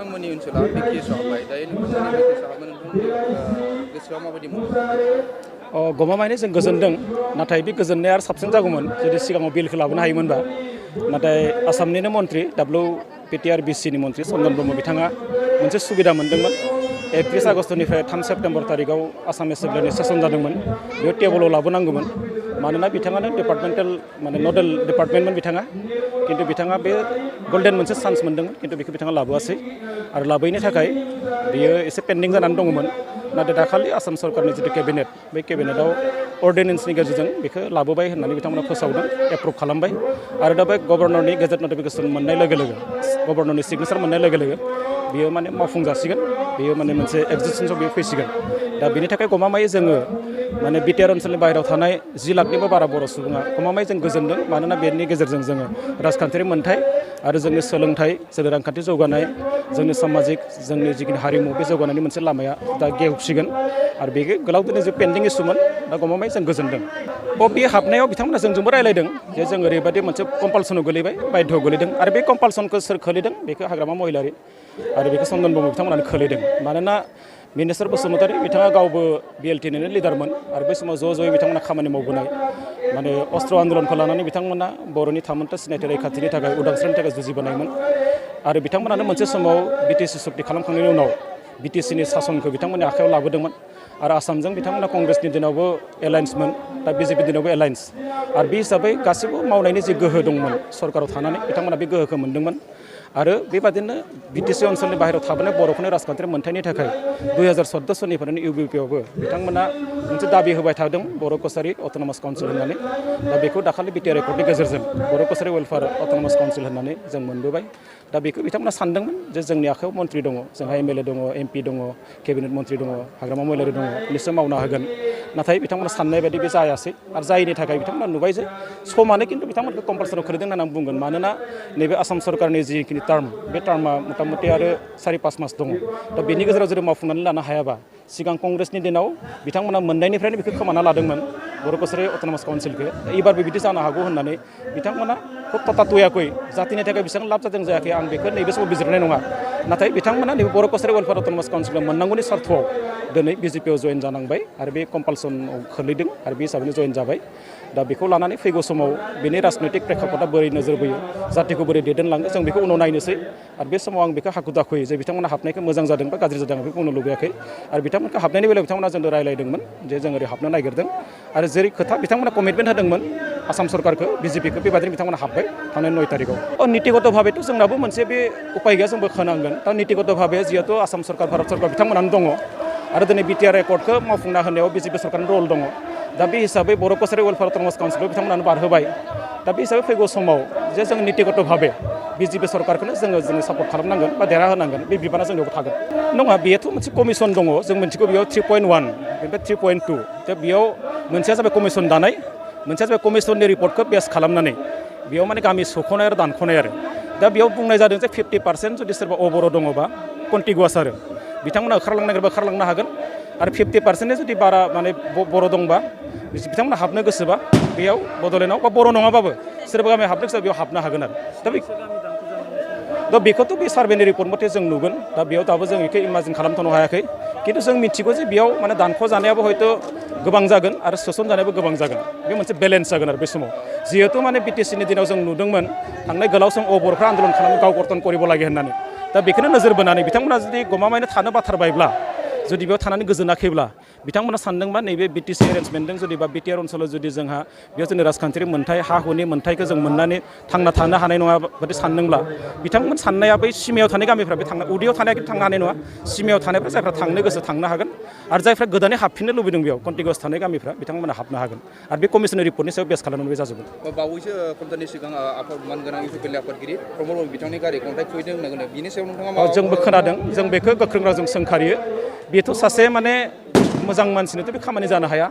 नोंथांमोननि ओनसोला बे केसआव हाबबाय दायो नोंथांमोननि बे केसआव हाबनो नोंथांनि गोसोआव माबायदि मोनो? गमामायैनो जों गोजोनदों नाथाय बे गोजोननाया आरो साबसिन जागौमोन जुदि सिगाङाव बिलखौ लाबोनो हायोमोनबा नाथाय आसामनिनो मन्त्रि WPTRBCनि मन्त्रि चन्दन ब्रह्म बिथाङा मोनसे सुबिदा मोन्दोंमोन 31 आगस्टनिफ्राय 3 सेप्तेम्बर तारिखआव आसाम एसेम्ब्लिनि सेसन जादोंमोन बेयाव टेबोलाव लाबोनांगौमोन मानोना बिथाङानो डिपार्टमेन्टेल नडेल डिपार्टमेन्टमोन बिथाङा किन्तु बिथाङा बे गल्डेन मोनसे चान्स मोन्दोंमोन किन्तु बेखौ बिथाङा लाबोआसै आरो लाबोयैनि थाखाय बियो एसे पेन्डिं जानानै दङमोन नाथाय दाखालि आसाम सरकारनि जितु केबिनेट बे केबिनेटआव अर्डिनेन्सनि गेजेरजों बेखौ लाबोबाय होननानै बिथांमोना फोसावदों एप्रुभ खालामबाय आरो दा बे गभर्नरनि गेजेट नटिफिकेसन मोननाय लोगो लोगो गभर्नरनि सिगनेचार मोननाय लोगो लोगो बियो माने मावफुंजासिगोन बियो माने मोनसे एक्जिस्टेन्सआव बियो फैसिगोन दा बिनि थाखाय गमामायै जोङो माने बिटिआर ओनसोलनि बाहेरायाव थानाय 10 लाखनिबो बारा बर' सुबुङा गमामायै जों गोजोनदों मानोना बेनि गेजेरजों जोङो राजखान्थियारि मोन्थाय आरो जोंनि सोलोंथाइ जोंनि रांखान्थि जौगानाय जोंनि सामाजिक जोंनि जिखिनि हारिमु बे जौगानायनि मोनसे लामाया दा गेवसिगोन आरो बे गोलाव दिनै जे पेन्डिं इसुमोन दा गमामायै जों गोजोनदों बे हाबनायाव बिथांमोना जोंजोंबो रायलायदों जे जों ओरैबायदि मोनसे कम्पालसनाव गोलैबाय बाध्य'आव गोलैदों आरो बे कम्पालसनखौ सोर खोलैदों बेखौ हाग्रामा महिलारि आरो बेखौ चन्दन ब्रह्म बिथांमोनानो खोलैदों मानोना मिनिस्टार बसुमतारी बिथाङा गावबो BLTनिनो लिडारमोन आरो बै समाव ज' ज'यै बिथांमोना खामानि मावबोनाय माने अस्त्र आन्दलनखौ लानानै बिथांमोना बर'नि थामोनथा सिनायथि रैखाथिनि थाखाय उदांस्रिनि थाखाय जुजिबोनायमोन आरो बिथांमोनानो मोनसे समाव BTC सुक्ति खालामखांनायनि उनाव BTCनि सासनखौ बिथांमोननि आखायाव लाबोदोंमोन आरो आसामजों बिथांमोना कंग्रेसनि दिनावबो एलायन्समोन दा BJP दिनावबो एलायन्स आरो बे हिसाबै गासैबो मावनायनि जे गोहो दंमोन सरकाराव थानानै बिथांमोना बे गोहोखौ मोन्दोंमोन आरो बेबादिनो BTC ओनसोलनि बाहेरायाव थाबोनाय बर'फोरनि राजखान्थियारि मोन्थायनि थाखाय 2014 सननिफ्रायनो UBPआवबो बिथांमोना मोनसे दाबि होबाय थादों बर' कसारि अट'नमास काउन्सिल होननानै दा बेखौ दाखालि बिटिआर रेकर्डनि गेजेरजों बर' कसारि वेलफेयार अट'नमास काउन्सिल होननानै जों मोनबोबाय दा बेखौ बिथांमोना सानदोंमोन जे जोंनि आखायाव मन्त्रि दङ जोंहा MLA दङ MP दङ केबिनेट मन्त्रि दङ हाग्रामा महिलारि दङ निश्चय मावनो हागोन नाथाय बिथांमोना साननाय बायदि बे जायासै आरो जायैनि थाखाय बिथांमोना नुबाय जे समानो किन्तु बिथांमोनखौ कम्पालसनाव खोलैदों होननानै बुंगोन मानोना नैबे आसाम सरकारनि जिखिनि टार्म बे टार्मा मथा आरो 4-5 मास दङ दा बेनि गेजेराव जुदि मावफुंनानै लानो हायाबा सिगां कंग्रेसनि दिनाव बिथांमोना मोननायनिफ्रायनो बेखौ खोमाना लादोंमोन बर' कसारि अट'नमास काउन्सिलखौ एबारबो बिदि जानो हागौ होननानै बिथांमोना खुब तथाथ'याखै जातिनि थाखाय बेसेबां लाब जादों जायाखै आं बेखौ नैबे समाव बिजिरनाय नङा नाथाय बिथांमोना नैबे बर' कसारि वेलफेयार अट'नमास काउन्सिलखौ मोननांगौनि सार्थआव दिनै BJPआव जइन जानांबाय आरो बे कम्पालसनाव खोलैदों आरो बे हिसाबैनो जइन जाबाय दा बेखौ लानानै फैगौ समाव बेनि राजनैतिक प्रेक्षापटआ बोरै नोजोर बोयो जातिखौ बोरै दैदेनलाङो जों बेखौ उनाव नायनोसै आरो बे समाव आं बेखौ हाखु दाखुयै जे बिथांमोना हाबनायखौ मोजां जादों बा गाज्रि जादों बेखौ बुंनो लुबैयाखै आरो बिथांमोनखौ हाबनायनि बेलायाव बिथांमोना जोंनो रायलायदोंमोन जे जों ओरै हाबनो नागिरदों आरो जेरै खोथा बिथांमोना कमिटमेन्ट होदोंमोन आसाम सरकारखौ BJPखौ बेबादिनो बिथांमोना हाबबाय थांनाय 9 तारिखआव नितिगत भाबेथ' जोंनाबो मोनसे बे उपाय गैया जोंबो खोनांगोन दा नितिगत भाबे जिहेतु आसाम सरकार भारत सरकार बिथांमोनानो दङ आरो दिनै बिटिआर रेकर्डखौ मावफुंना होनायाव BJP सरकारनि रल दङ दा बे हिसाबै बर' कसारि वेलफेयार अट'नमास काउन्सिलखौ बिथांमोनानो बारहोबाय दा बे हिसाबै फैगौ समाव जे जों नितिगत भाबे BJP सरकारखौनो जोङो सापर्ट खालामनांगोन बा देरहाहोनांगोन बे बिबाना जोंनियावबो थागोन नङा बेथ' मोनसे कमिसन दङ जों मिथिगौ बेयाव 3.1 बेनिफ्राय 3.2 दा बेयाव मोनसेया जाबाय कमिसन दानाय मोनसेया जाबाय कमिसननि रिपर्टखौ बेस खालामनानै बेयाव माने गामि सोख'नाय आरो दानख'नाय आरो दा बेयाव बुंनाय जादों जे 50% जुदि सोरबा अबर' दङबा कन्टिगुवास आरो बिथांमोना ओंखारलांनो नागिरबा ओंखारलांनो हागोन आरो 50% जुदि बारा माने बर' दंबा बिथांमोना हाबनो गोसोबा बेयाव बड'लेण्डआव बा बर' नङाबाबो सोरबा गामि हाबनो गोसोबा बेयाव हाबनो हागोन आरो दा बेखौथ' बे सार्भेनि रिपर्ट मथे जों नुगोन दा बेयाव दाबो जों बेखौ इमाजिन खालामथ'नो हायाखै किन्तु जों मिथिगौ जे बेयाव माने दानख' जानायाबो हयथ' गोबां जागोन आरो सोसन जानायाबो गोबां जागोन बे मोनसे बेलेन्स जागोन आरो बे समाव जिहेतु माने BTCनि दिनाव जों नुदोंमोन थांनाय गोलाव सम बर'फ्रा आन्दलन खालामो गाव गठन करिब लागि होननानै दा बेखौनो नोजोर बोनानै बिथांमोना जुदि गमामायैनो थानो बाथारबायब्ला जुदि बेयाव थानानै गोजोनाखैब्ला बिथांमोना सानदोंबा नैबे BTC एरेन्जमेन्टजों जुदि बा बिटिआर ओनसोलाव जुदि जोंहा बेयाव जोंनि राजखान्थियारि मोन्थाय हा हुनि मोन्थायखौ जों मोननानै थांना थानो हानाय नङा बादि सानदोंब्ला बिथांमोन साननाया बै सिमायाव थानाय गामिफ्रा बे थांनो उदैयाव थानाया थांनो हानाय नङा सिमायाव थानायफ्रा जायफ्रा थांनो गोसो थांनो हागोन आरो जायफ्रा गोदानै हाबफिननो लुबैदों बेयाव कन्टिगुवास थानाय गामिफ्रा बिथांमोना हाबनो हागोन आरो बे कमिसननि रिपर्टनि सायाव बेस खालामनानै बे जाजोबगोन बावैसो घन्टानि सिगां आफाद मानगोनां इउपिपिएलनि आफादगिरि प्रमद बर' बिथांनि गारि खन्थाइ खुबैदों होनना बिनि सायाव नोंथाङा जोंबो खोनादों जों बेखौ गोख्रों रावजों सोंखारियो बेथ' सासे माने मोजां मानसिनोथ' बे खामानि जानो हाया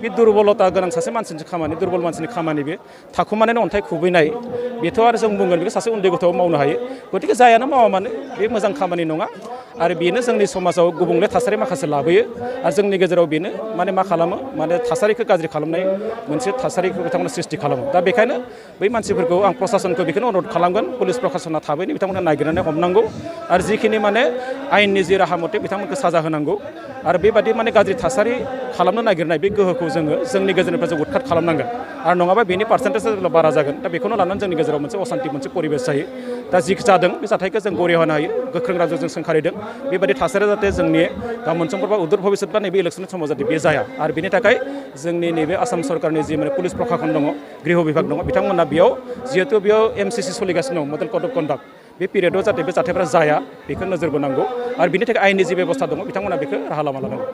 बे दुरबलता गोनां सासे मानसिनि खामानि दुरबल मानसिनि खामानि बे थाखुमानानै अन्थाइ खुबैनाय बेथ' आरो जों बुंगोन बेखौ सासे उन्दै गथ'आव मावनो हायो गतिके जायानो मावा मानो बे मोजां खामानि नङा आरो बेनो जोंनि समाजाव गुबुंले थासारि माखासे लाबोयो आरो जोंनि गेजेराव बेनो माने मा खालामो माने थासारिखौ गाज्रि खालामनाय मोनसे थासारिखौ बिथांमोना सृष्टि खालामो दा बेखायनो बै मानसिफोरखौ आं प्रशासनखौ बेखौनो अनुरद खालामगोन पुलिस प्रशासना थाबैनो बिथांमोनखौ नागिरनानै हमनांगौ आरो जिखिनि माने आयेननि जि राहा मथे बिथांमोनखौ साजा होनांगौ आरो बेबादि माने गाज्रि थासारि खालामनो नागिरनाय बे गोहोखौ जोङो जोंनि गेजेरनिफ्राय जों उदखाट खालामनांगोन आरो नङाबा बेनि पार्सेन्टेजआ जेब्ला बारा जागोन दा बेखौनो लानानै जोंनि गेजेराव मोनसे असान्थि मोनसे परिबेस जायो दा जि जादों बे जाथायखौ जों गरिया होनो हायो गोख्रों रावजों जों सोंखारिदों बेबायदि थासारिया जाहाथे जोंनि गाबोन समफोर बा उदर भबिष्यत बा नैबे इलेक्सन समाव जाहाथे बे जाया आरो बेनि थाखाय जोंनि नैबे आसाम सरकारनि जि माने पुलिस प्रशासन दङ गृह बिभाग दङ बिथांमोना बेयाव जिहेतु बेयाव MCC सोलिगासिनो दं मडेल कड अफ कन्डाक्ट बे पिरियडआव जाहाथे बे जाथायफोरा जाया बेखौ नोजोर बोनांगौ आरो बिनि थाखाय आयेननि जि बेबस्था दङ बिथांमोना बेखौ राहा लामा लानांगौ